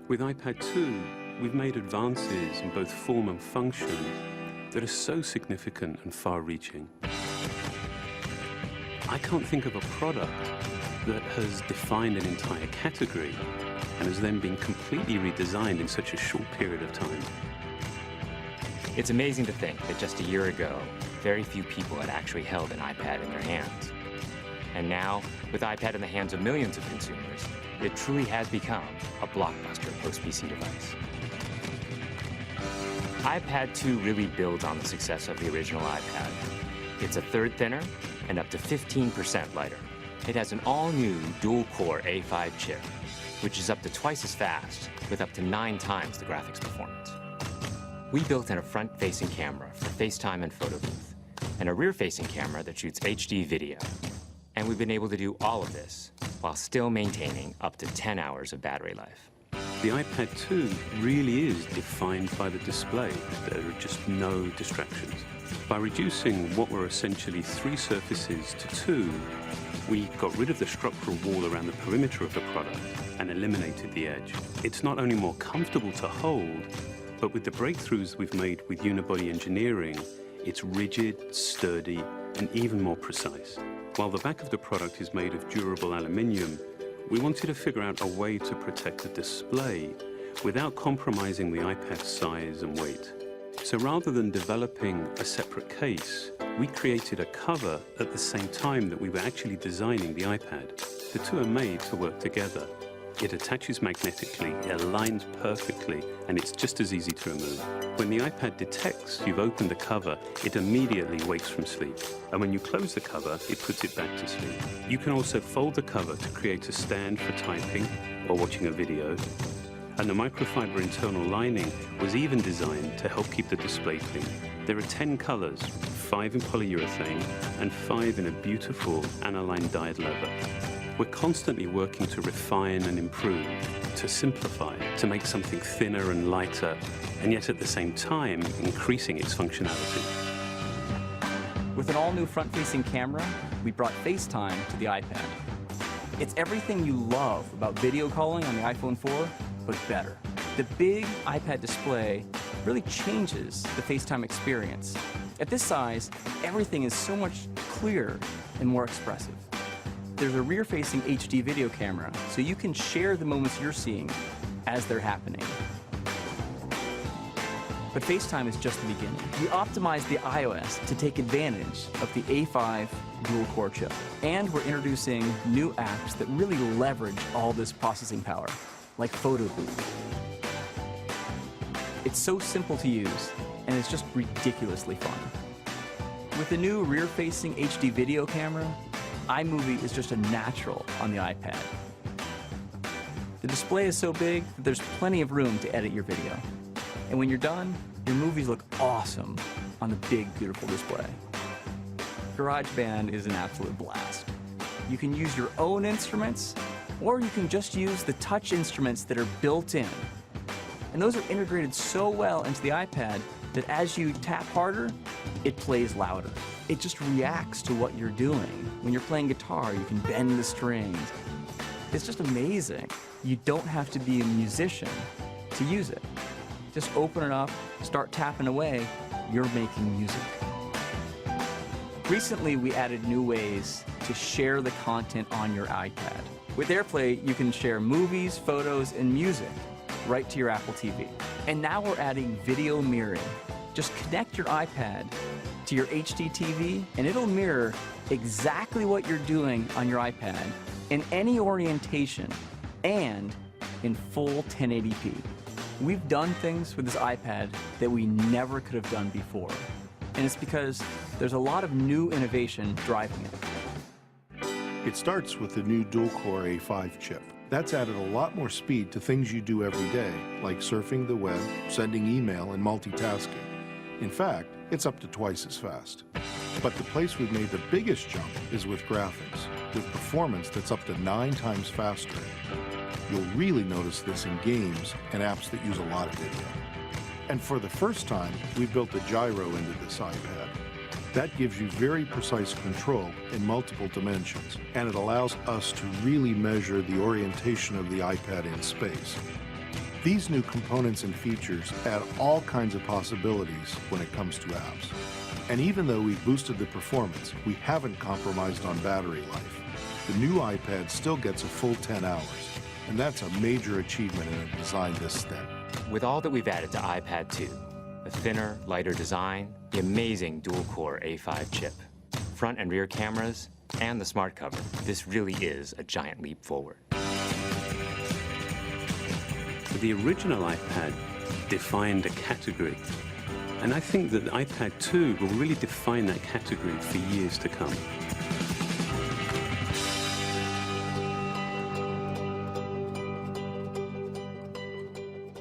With iPad 2, we've made advances in both form and function that are so significant and far-reaching. I can't think of a product that has defined an entire category and has then been completely redesigned in such a short period of time. It's amazing to think that just a year ago, very few people had actually held an iPad in their hands. And now, with iPad in the hands of millions of consumers, it truly has become a blockbuster post-PC device. iPad 2 really builds on the success of the original iPad. It's a third thinner and up to 15% lighter. It has an all-new dual-core A5 chip, which is up to twice as fast, with up to 9 times the graphics performance. We built in a front-facing camera for FaceTime and photo booth, and a rear-facing camera that shoots HD video. And we've been able to do all of this while still maintaining up to 10 hours of battery life. The iPad 2 really is defined by the display. There are just no distractions. By reducing what were essentially 3 surfaces to 2, we got rid of the structural wall around the perimeter of the product and eliminated the edge. It's not only more comfortable to hold, but with the breakthroughs we've made with unibody engineering, it's rigid, sturdy, and even more precise. While the back of the product is made of durable aluminium, we wanted to figure out a way to protect the display without compromising the iPad's size and weight. So rather than developing a separate case, we created a cover at the same time that we were actually designing the iPad. The two are made to work together. It attaches magnetically, it aligns perfectly, and it's just as easy to remove. When the iPad detects you've opened the cover, it immediately wakes from sleep. And when you close the cover, it puts it back to sleep. You can also fold the cover to create a stand for typing or watching a video. And the microfiber internal lining was even designed to help keep the display clean. There are 10 colors, 5 in polyurethane and 5 in a beautiful aniline dyed leather. We're constantly working to refine and improve, to simplify, to make something thinner and lighter, and yet at the same time, increasing its functionality. With an all-new front-facing camera, we brought FaceTime to the iPad. It's everything you love about video calling on the iPhone 4, but better. The big iPad display really changes the FaceTime experience. At this size, everything is so much clearer and more expressive. There's a rear-facing HD video camera, so you can share the moments you're seeing as they're happening. But FaceTime is just the beginning. We optimized the iOS to take advantage of the A5 dual-core chip. And we're introducing new apps that really leverage all this processing power, like Photo Booth. It's so simple to use, and it's just ridiculously fun. With the new rear-facing HD video camera, iMovie is just a natural on the iPad. The display is so big that there's plenty of room to edit your video. And when you're done, your movies look awesome on the big, beautiful display. GarageBand is an absolute blast. You can use your own instruments, or you can just use the touch instruments that are built in. And those are integrated so well into the iPad that as you tap harder, it plays louder. It just reacts to what you're doing. When you're playing guitar, you can bend the strings. It's just amazing. You don't have to be a musician to use it. Just open it up, start tapping away, you're making music. Recently, we added new ways to share the content on your iPad. With AirPlay, you can share movies, photos, and music right to your Apple TV. And now we're adding video mirroring. Just connect your iPad to your HD TV, and it'll mirror exactly what you're doing on your iPad in any orientation and in full 1080p. We've done things with this iPad that we never could have done before. And it's because there's a lot of new innovation driving it. It starts with the new dual-core A5 chip. That's added a lot more speed to things you do every day, like surfing the web, sending email, and multitasking. In fact, it's up to twice as fast. But the place we've made the biggest jump is with graphics, with performance that's up to 9 times faster. You'll really notice this in games and apps that use a lot of video. And for the first time, we built a gyro into this iPad. That gives you very precise control in multiple dimensions, and it allows us to really measure the orientation of the iPad in space. These new components and features add all kinds of possibilities when it comes to apps. And even though we've boosted the performance, we haven't compromised on battery life. The new iPad still gets a full 10 hours, and that's a major achievement in a design this thin. With all that we've added to iPad 2, the thinner, lighter design, the amazing dual-core A5 chip, front and rear cameras, and the smart cover, this really is a giant leap forward. The original iPad defined a category, and I think that iPad 2 will really define that category for years to come.